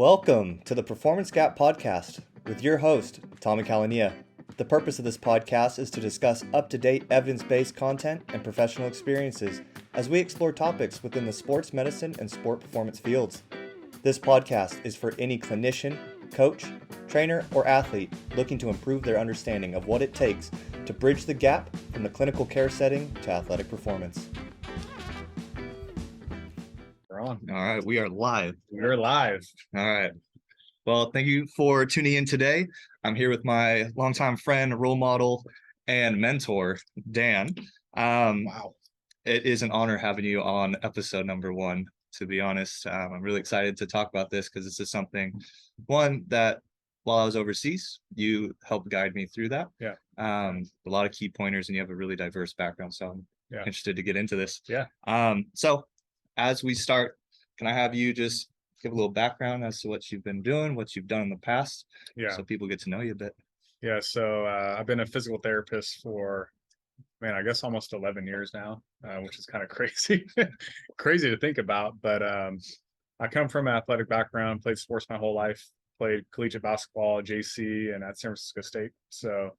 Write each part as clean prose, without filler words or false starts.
Welcome to the Performance Gap Podcast with your host, Tommy Calania. The purpose of this podcast is to discuss up-to-date evidence-based content and professional experiences as we explore topics within the sports medicine and sport performance fields. This podcast is for any clinician, coach, trainer, or athlete looking to improve their understanding of what it takes to bridge the gap from the clinical care setting to athletic performance. All right, we are live. We're live. All right. Well, thank you for tuning in today. I'm here with my longtime friend, role model, and mentor, Dan. Wow. It is an honor having you on episode number 1, to be honest. I'm really excited to talk about this because this is something, one, that while I was overseas, you helped guide me through that. Yeah. A lot of key pointers, and you have a really diverse background, so I'm interested to get into this. Yeah. So as we start, can I have you just give a little background as to what you've been doing, what you've done in the past, so people get to know you a bit? Yeah. So I've been a physical therapist for, I guess almost 11 years now, which is kind of crazy, crazy to think about. But I come from an athletic background, played sports my whole life, played collegiate basketball at JC and at San Francisco State. So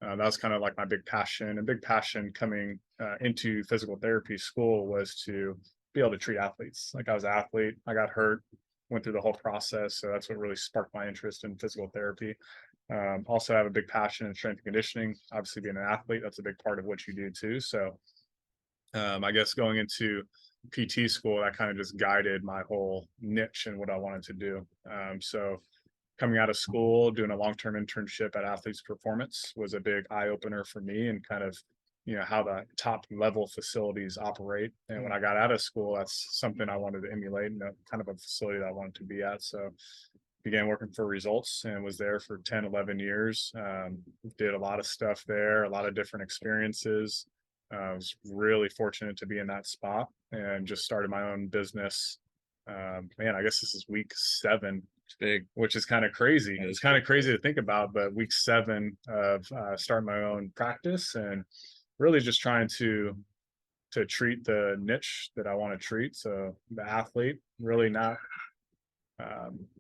that was kind of like my big passion. A big passion coming into physical therapy school was to be able to treat athletes. Like I was an athlete, I got hurt, went through the whole process. So that's what really sparked my interest in physical therapy. Also have a big passion in strength and conditioning. Obviously being an athlete, that's a big part of what you do too. So I guess going into PT school, that kind of just guided my whole niche and what I wanted to do. So coming out of school, doing a long-term internship at Athletes Performance was a big eye-opener for me, and kind of how the top level facilities operate. And when I got out of school, that's something I wanted to emulate, and kind of a facility that I wanted to be at. So began working for Results and was there for 10, 11 years. Did a lot of stuff there, a lot of different experiences. I was really fortunate to be in that spot and just started my own business. I guess this is week 7. It's big, which is kind of crazy. It's kind of crazy to think about, but week 7 of starting my own practice and really just trying to treat the niche that I want to treat. So the athlete, really not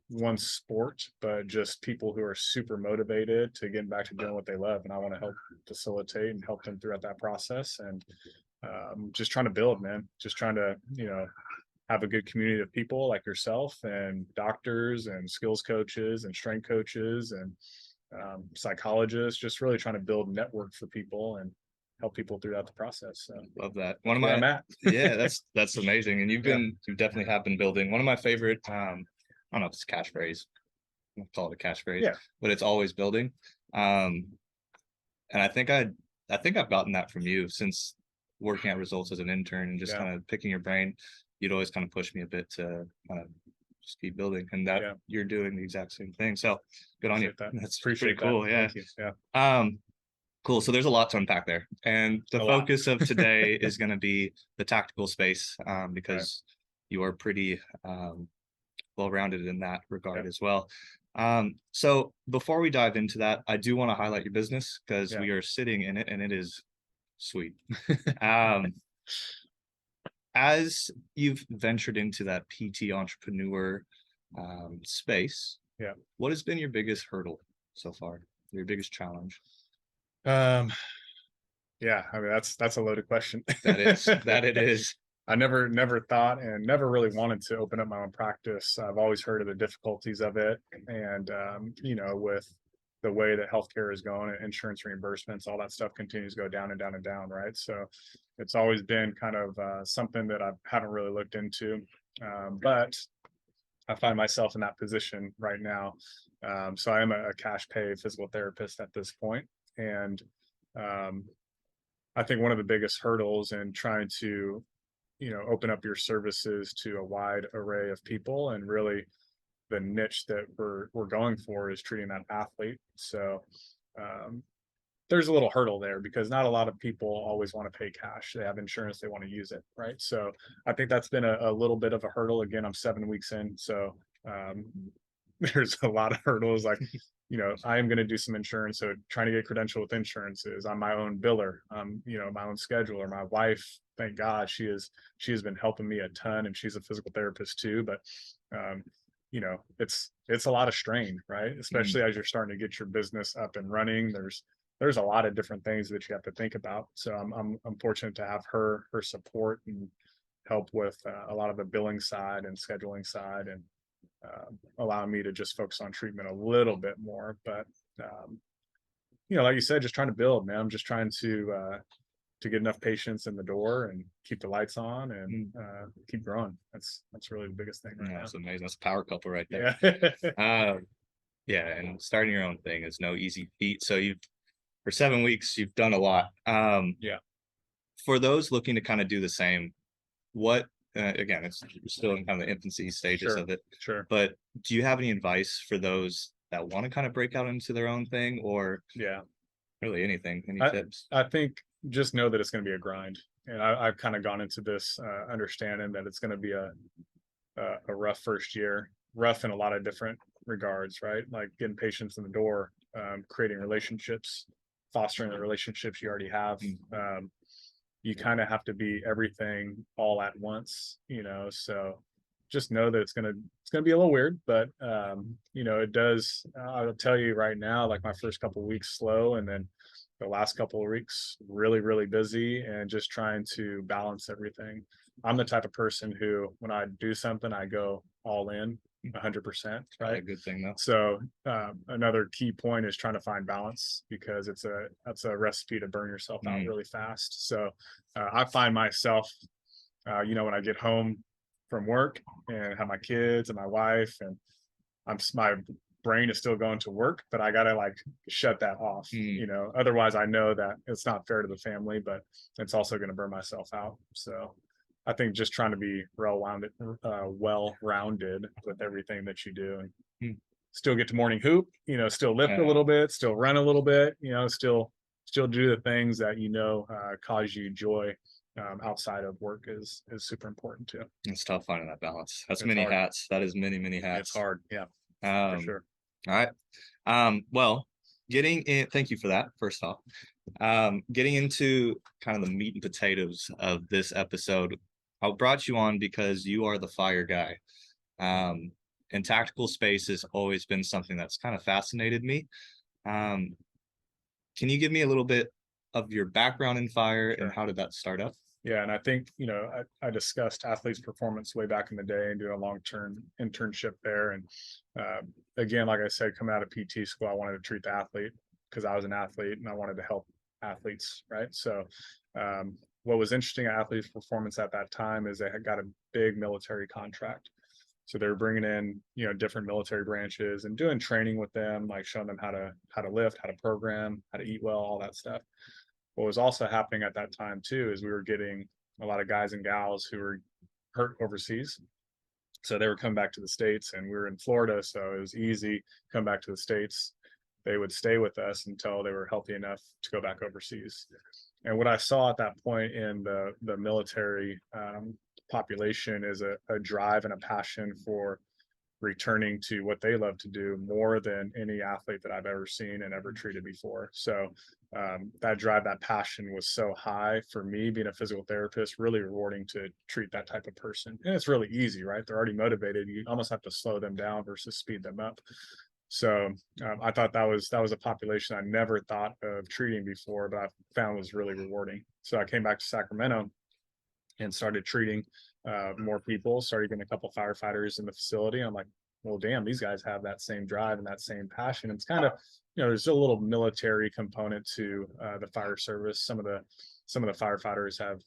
one sport, but just people who are super motivated to get back to doing what they love. And I want to help facilitate and help them throughout that process. And just trying to build, man, just trying to, have a good community of people like yourself and doctors and skills coaches and strength coaches and psychologists, just really trying to build network for people and help people throughout the process. So love that. One of my yeah, that's amazing. And you definitely have been building. One of my favorite, I don't know if it's a catchphrase, I'll call it a catchphrase, but it's always building. And I think I've gotten that from you since working at Results as an intern and just kind of picking your brain. You'd always kind of push me a bit to kind of just keep building, and that you're doing the exact same thing. So good on you. That's pretty cool. Yeah. Thank you. Yeah. Cool. So there's a lot to unpack there. And the focus of today is going to be the tactical space, because you are pretty well-rounded in that regard as well. So before we dive into that, I do want to highlight your business because we are sitting in it and it is sweet. As you've ventured into that PT entrepreneur space, what has been your biggest hurdle so far? Your biggest challenge? That's a loaded question. That it is. I never thought and never really wanted to open up my own practice. I've always heard of the difficulties of it, and with the way that healthcare is going and insurance reimbursements, all that stuff continues to go down and down and down, right? So it's always been kind of something that I haven't really looked into, but I find myself in that position right now. So I am a cash pay physical therapist at this point, and I think one of the biggest hurdles in trying to open up your services to a wide array of people, and really the niche that we're going for is treating that athlete. So there's a little hurdle there because not a lot of people always want to pay cash. They have insurance, they want to use it, right? So I think that's been a little bit of a hurdle. Again, I'm 7 weeks in, so there's a lot of hurdles. Like, I am going to do some insurance. So trying to get credentialed with insurances. I'm my own biller. I'm, my own scheduler. My wife, thank God, she has been helping me a ton, and she's a physical therapist too. But it's a lot of strain, right? Especially as you're starting to get your business up and running. There's a lot of different things that you have to think about. So I'm fortunate to have her support and help with a lot of the billing side and scheduling side, and allowing me to just focus on treatment a little bit more. But like you said, just trying to build, man. I'm just trying to get enough patients in the door and keep the lights on and keep growing. That's really the biggest thing right now. That's amazing. That's a power couple right there. Yeah. Yeah, and starting your own thing is no easy feat. So for 7 weeks, you've done a lot. Yeah. For those looking to kind of do the same, what again, it's still in kind of the infancy stages of it. Sure. But do you have any advice for those that want to kind of break out into their own thing, or really anything? Any tips? I think just know that it's going to be a grind, and I've kind of gone into this understanding that it's going to be a rough first year, rough in a lot of different regards, right? Like getting patients in the door, creating relationships, fostering the relationships you already have. You kind of have to be everything all at once, so just know that it's gonna be a little weird, but it does. I'll tell you right now, like my first couple of weeks slow, and then the last couple of weeks really, really busy, and just trying to balance everything. I'm the type of person who, when I do something, I go all in 100%, right? A good thing though. So another key point is trying to find balance, because that's a recipe to burn yourself out really fast. So I find myself, when I get home from work and have my kids and my wife, and my brain is still going to work, but I gotta like shut that off. Otherwise I know that it's not fair to the family, but it's also going to burn myself out. So I think just trying to be well-rounded with everything that you do, and still get to morning hoop, still lift a little bit, still run a little bit, still do the things that cause you joy outside of work is super important too. It's tough finding that balance. That's many hats. That is many hats. It's hard, yeah, for sure. All right. Well, thank you for that, first off. Getting into kind of the meat and potatoes of this episode, I brought you on because you are the fire guy. And tactical space has always been something that's kind of fascinated me. Can you give me a little bit of your background in fire and how did that start up? Yeah, and I think, I discussed athletes' performance way back in the day and doing a long-term internship there. And again, like I said, coming out of PT school, I wanted to treat the athlete because I was an athlete and I wanted to help athletes, right? So what was interesting at athletes' performance at that time is they had got a big military contract. So they were bringing in, different military branches and doing training with them, like showing them how to lift, how to program, how to eat well, all that stuff. What was also happening at that time too is we were getting a lot of guys and gals who were hurt overseas. So they were coming back to the States, and we were in Florida, so it was easy to come back to the States. They would stay with us until they were healthy enough to go back overseas. And what I saw at that point in the military population is a drive and a passion for returning to what they love to do more than any athlete that I've ever seen and ever treated before. So that drive, that passion was so high for me, being a physical therapist, really rewarding to treat that type of person. And it's really easy, right? They're already motivated. You almost have to slow them down versus speed them up. So I thought that was a population I never thought of treating before, but I found was really rewarding. So I came back to Sacramento and started treating more people, started getting a couple firefighters in the facility. I'm like, well, damn, these guys have that same drive and that same passion. It's kind of, there's a little military component to the fire service. Some of the firefighters have,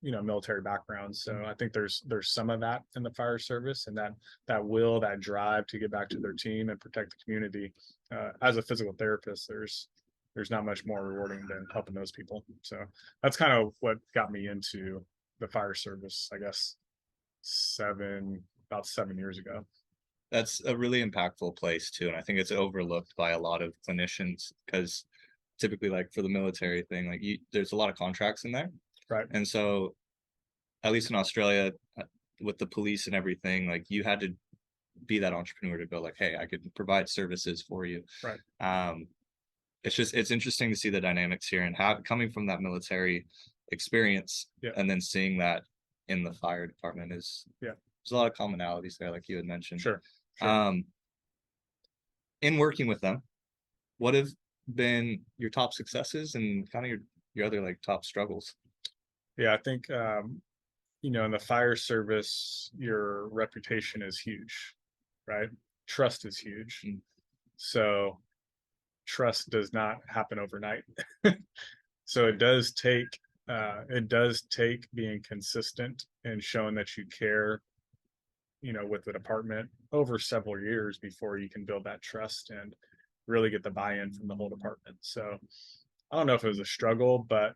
military backgrounds. So I think there's some of that in the fire service, and that will, that drive to get back to their team and protect the community. As a physical therapist, there's not much more rewarding than helping those people. So that's kind of what got me into the fire service, I guess, about 7 years ago. That's a really impactful place too, and I think it's overlooked by a lot of clinicians, because typically, like for the military thing, like there's a lot of contracts in there, right? And so at least in Australia with the police and everything, like you had to be that entrepreneur to go like, hey, I could provide services for you, right? It's interesting to see the dynamics here, and coming from that military experience, and then seeing that in the fire department there's a lot of commonalities there, like you had mentioned. Sure. Sure. In working with them, what have been your top successes and kind of your other like top struggles? Yeah, I think in the fire service, your reputation is huge, right? Trust is huge. Mm. So trust does not happen overnight. So it does take being consistent and showing that you care, with the department over several years before you can build that trust and really get the buy-in from the whole department. So I don't know if it was a struggle, but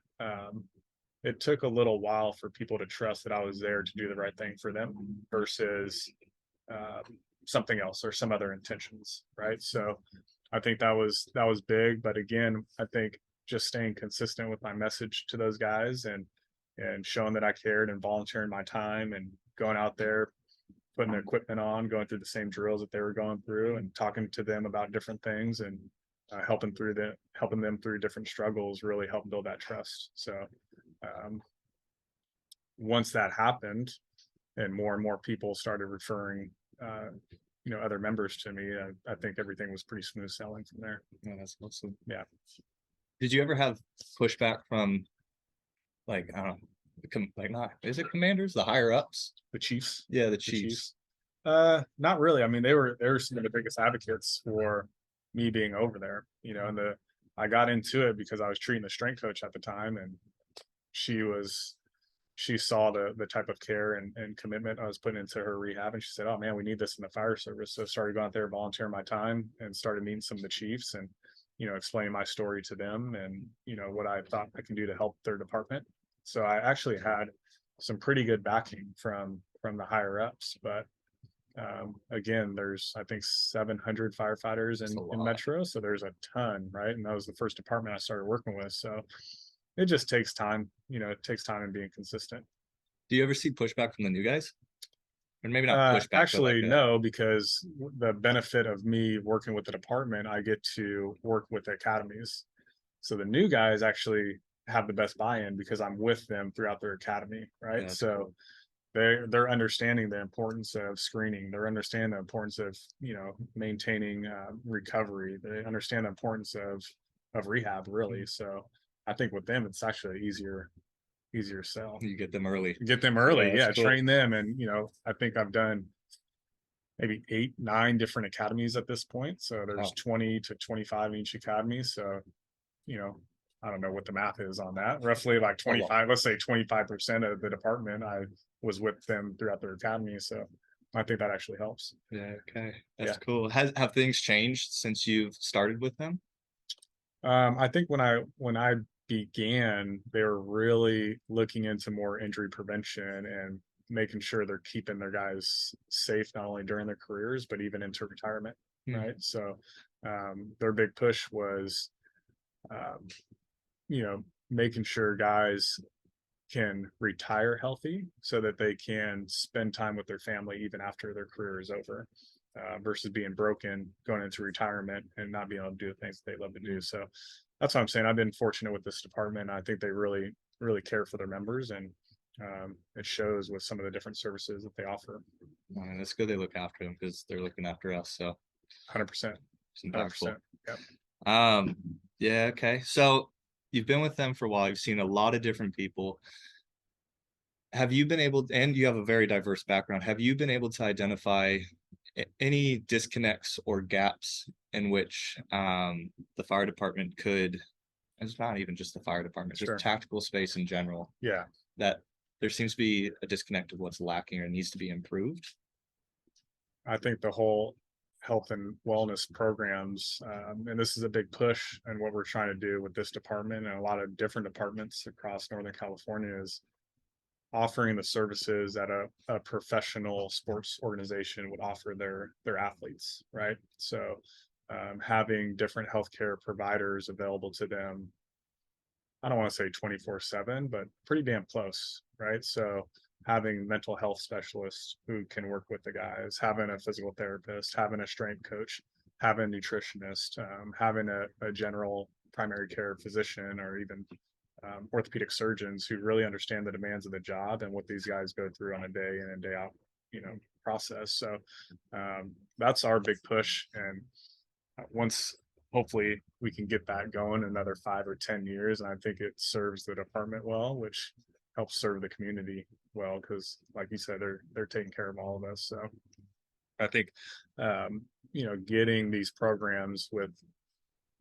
it took a little while for people to trust that I was there to do the right thing for them versus uh, something else or some other intentions, right? So I think that was big, but again, I think just staying consistent with my message to those guys and showing that I cared and volunteering my time and going out there, putting the equipment on, going through the same drills that they were going through, and talking to them about different things and helping them through different struggles really helped build that trust. So um, once that happened, and more people started referring, other members to me, I think everything was pretty smooth sailing from there. Yeah, that's awesome. Yeah. Did you ever have pushback from like I don't know, like not is it commanders, the higher ups? The Chiefs. Yeah, the The chiefs. Not really. I mean, they were some of the biggest advocates for me being over there. And I got into it because I was treating the strength coach at the time, and she saw the type of care and commitment I was putting into her rehab, and she said, "Oh man, we need this in the fire service." So I started going out there, volunteering my time, and started meeting some of the chiefs and explaining my story to them and what I thought I can do to help their department. So I actually had some pretty good backing from the higher ups, but again, there's I think 700 firefighters in Metro, so there's a ton, right? And that was the first department I started working with, so it just takes time. It takes time and being consistent. Do you ever see pushback from the new guys? Or maybe not pushback, Actually, but like no, because the benefit of me working with the department, I get to work with the academies. So the new guys actually have the best buy-in because I'm with them throughout their academy, right? Yeah, So cool. they're understanding the importance of screening. They're understanding the importance of maintaining recovery. They understand the importance of rehab, really. So I think with them, it's actually easier sell. You get them early. Get them early, yeah. Cool. Train them, and I think I've done maybe 8, 9 different academies at this point. So there's 20 to 25 in each academy. So I don't know what the math is on that. Roughly like 25, let's say 25% of the department, I was with them throughout their academy. So I think that actually helps. Yeah, okay. That's cool. Have things changed since you've started with them? I think when I began, they were really looking into more injury prevention and making sure they're keeping their guys safe, not only during their careers, but even into retirement. Right. So their big push was, um, making sure guys can retire healthy so that they can spend time with their family even after their career is over, versus being broken, going into retirement and not being able to do the things they love to do. So that's what I'm saying. I've been fortunate with this department. I think they really, really care for their members, and it shows with some of the different services that they offer. And it's good they look after them because they're looking after us. So 100%. it's impactful. Yeah. Yeah. Okay. So you've been with them for a while. You've seen a lot of different people. Have you been able, and you have a very diverse background, have you been able to identify any disconnects or gaps in which the fire department could, and it's not even just the fire department, just tactical space in general, that there seems to be a disconnect of what's lacking or needs to be improved? I think the whole health and wellness programs, and this is a big push, and what we're trying to do with this department and a lot of different departments across Northern California, is offering the services that a professional sports organization would offer their athletes, right? So having different healthcare providers available to them, I don't want to say 24/7, but pretty damn close, right? So having mental health specialists who can work with the guys, having a physical therapist, having a strength coach, having a nutritionist, having a general primary care physician, or even orthopedic surgeons who really understand the demands of the job and what these guys go through on a day in and day out process. So that's our big push. And once hopefully we can get that going another 5 or 10 years, and I think it serves the department well, which helps serve the community well, because like you said, they're taking care of all of us. So I think getting these programs with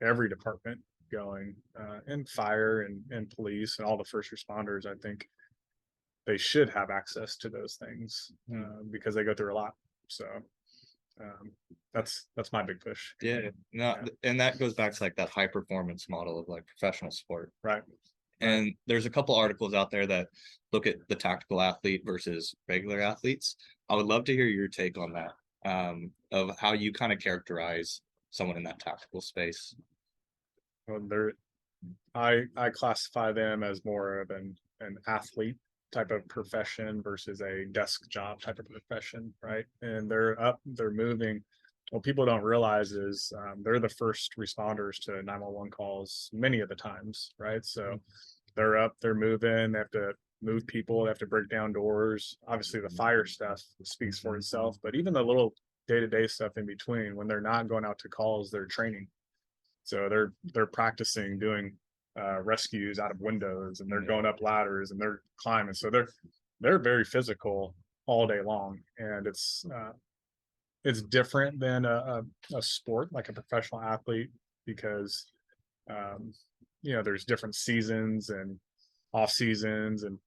every department going, and fire and police and all the first responders, I think they should have access to those things, because they go through a lot. So that's my big push. Yeah, no, and that goes back to like that high performance model of like professional sport. Right. And there's a couple articles out there that look at the tactical athlete versus regular athletes. I would love to hear your take on that, of how you kind of characterize someone in that tactical space. Well, I classify them as more of an athlete type of profession versus a desk job type of profession, right? And they're moving. What people don't realize is they're the first responders to 911 calls many of the times, right? So they're up, they're moving, they have to move people, they have to break down doors. Obviously, the fire stuff speaks for itself, but even the little day-to-day stuff in between, when they're not going out to calls, they're training. So they're practicing doing rescues out of windows, and they're going up ladders, and they're climbing. So they're very physical all day long, and it's different than a sport like a professional athlete, because there's different seasons and off seasons and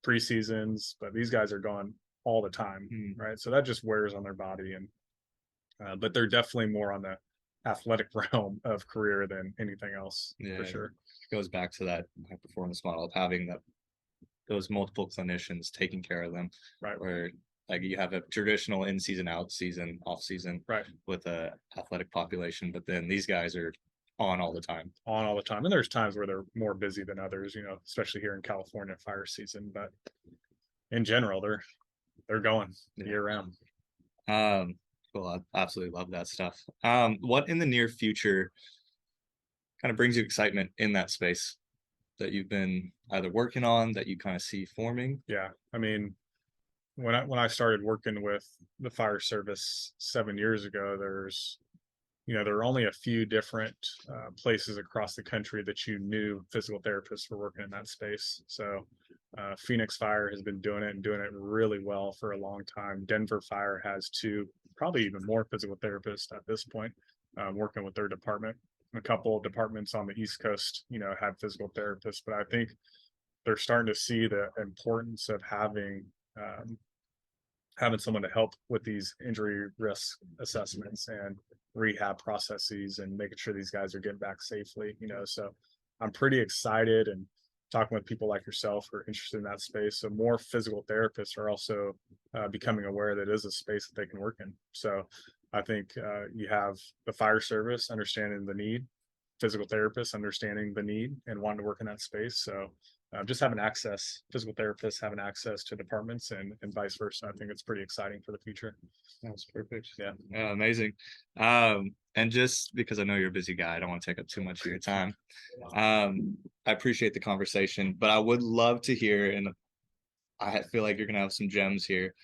pre-seasons, but these guys are going all the time, right? So that just wears on their body, and but they're definitely more on the athletic realm of career than anything else, for sure. It goes back to that high performance model of having those multiple clinicians taking care of them, right? Where like you have a traditional in season, out season, off season, right, with a athletic population, but then these guys are on all the time. And there's times where they're more busy than others, especially here in California, fire season, but in general they're going year round. Cool. I absolutely love that stuff. What in the near future kind of brings you excitement in that space that you've been either working on, that you kind of see forming? Yeah, I mean, when I started working with the fire service 7 years ago, there were only a few different places across the country that knew physical therapists were working in that space. So Phoenix Fire has been doing it and doing it really well for a long time. Denver Fire has 2, probably even more physical therapists at this point, working with their department. A couple of departments on the East Coast, have physical therapists, but I think they're starting to see the importance of having someone to help with these injury risk assessments and rehab processes, and making sure these guys are getting back safely. So I'm pretty excited, and talking with people like yourself who are interested in that space. So more physical therapists are also becoming aware that it is a space that they can work in. So I think you have the fire service understanding the need, physical therapists understanding the need and wanting to work in that space. So just having access, physical therapists having access to departments, and vice versa. I think it's pretty exciting for the future. That's perfect. Yeah. Amazing. And just because I know you're a busy guy, I don't want to take up too much of your time. I appreciate the conversation, but I would love to hear, and I feel like you're going to have some gems here.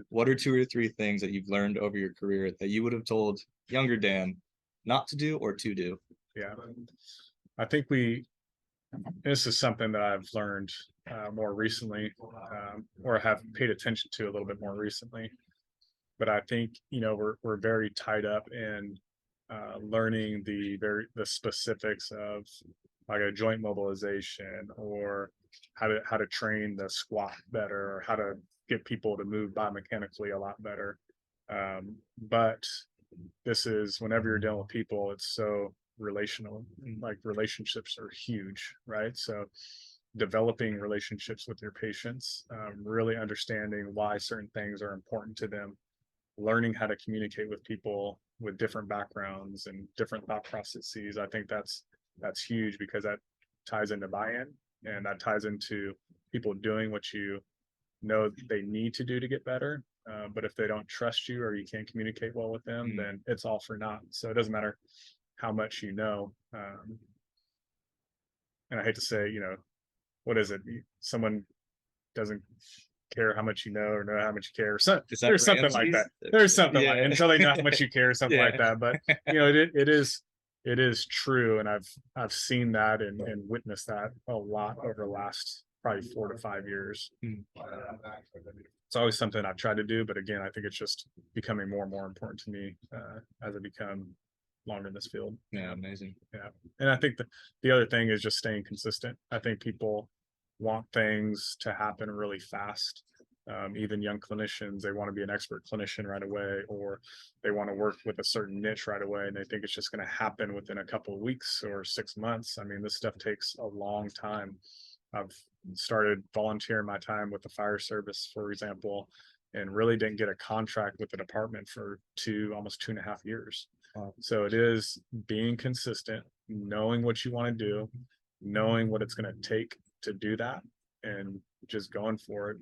What are 2 or 3 things that you've learned over your career that you would have told younger Dan not to do or to do? Yeah. I think this is something that I've learned more recently, or have paid attention to a little bit more recently. But I think, we're very tied up in learning the specifics of like a joint mobilization, or how to train the squat better, or how to get people to move biomechanically a lot better. But this is, whenever you're dealing with people, it's so relational. Like, relationships are huge, right? So developing relationships with your patients, really understanding why certain things are important to them, learning how to communicate with people with different backgrounds and different thought processes. I think that's huge, because that ties into buy-in, and that ties into people doing what they need to do to get better. But if they don't trust you, or you can't communicate well with them, then it's all for naught. So it doesn't matter how much you know. And I hate to say, what is it? Someone doesn't care how much you know how much you care. So Is that there's something like Ramses? that. There's something like Yeah. until they know how much you care, something Yeah. like that. But it is true, and I've seen that and witnessed that a lot over the last probably 4 to 5 years. Mm. It's always something I've tried to do, but again, I think it's just becoming more and more important to me as I become longer in this field. Yeah, amazing. Yeah, and I think the other thing is just staying consistent. I think people want things to happen really fast. Even young clinicians, they want to be an expert clinician right away, or they want to work with a certain niche right away, and they think it's just going to happen within a couple of weeks or 6 months. I mean, this stuff takes a long time. I've started volunteering my time with the fire service, for example, and really didn't get a contract with the department for almost 2.5 years. So it is being consistent, knowing what you want to do, knowing what it's going to take to do that, and just going for it.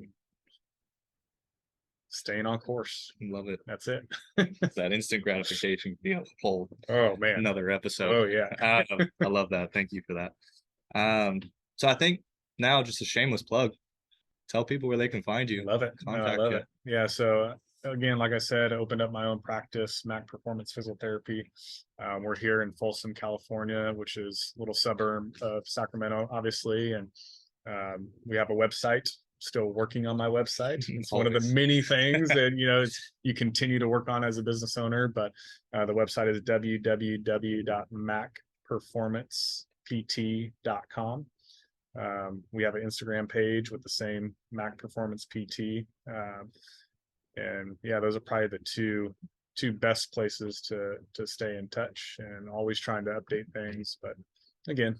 Staying on course. Love it. That's it. That instant gratification could be a whole Oh man. another episode. Oh yeah. I love that. Thank you for that. So I think now just a shameless plug. Tell people where they can find you. Love it. Contact I love you. it. Yeah. So again, like I said, I opened up my own practice, Mac Performance Physical Therapy. We're here in Folsom, California, which is a little suburb of Sacramento, obviously, and we have a website. Still working on my website. It's one of the many things that you continue to work on as a business owner. But the website is www.macperformancept.com. We have an Instagram page with the same Mac Performance PT. And yeah, those are probably the two best places to stay in touch, and always trying to update things. But again,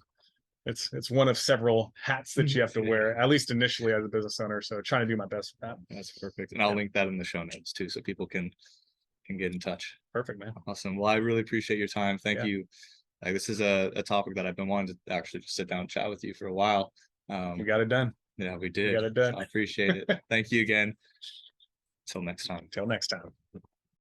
it's one of several hats that you have to wear, at least initially as a business owner. So trying to do my best with that. That's perfect. And I'll link that in the show notes too, so people can get in touch. Perfect, man. Awesome. Well, I really appreciate your time. Thank you. Like, this is a topic that I've been wanting to actually just sit down and chat with you for a while. We got it done. Yeah, we did. We got it done. So I appreciate it. Thank you again. Until next time. Till next time.